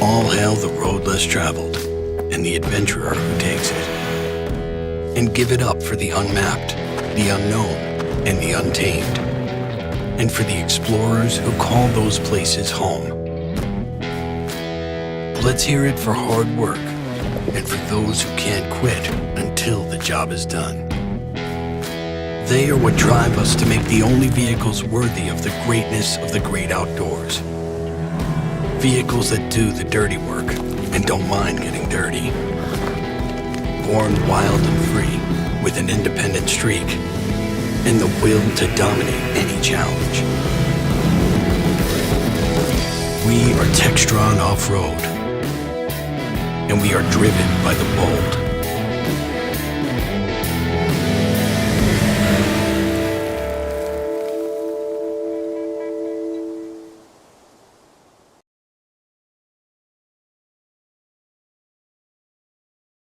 All hail the road less traveled and the adventurer who takes it. And give it up for the unmapped, the unknown, and the untamed. And for the explorers who call those places home. Let's hear it for hard work and for those who can't quit until the job is done. They are what drive us to make the only vehicles worthy of the greatness of the great outdoors. Vehicles that do the dirty work and don't mind getting dirty. Born wild and free with an independent streak and the will to dominate any challenge. We are Textron Off Road, and we are driven by the bold.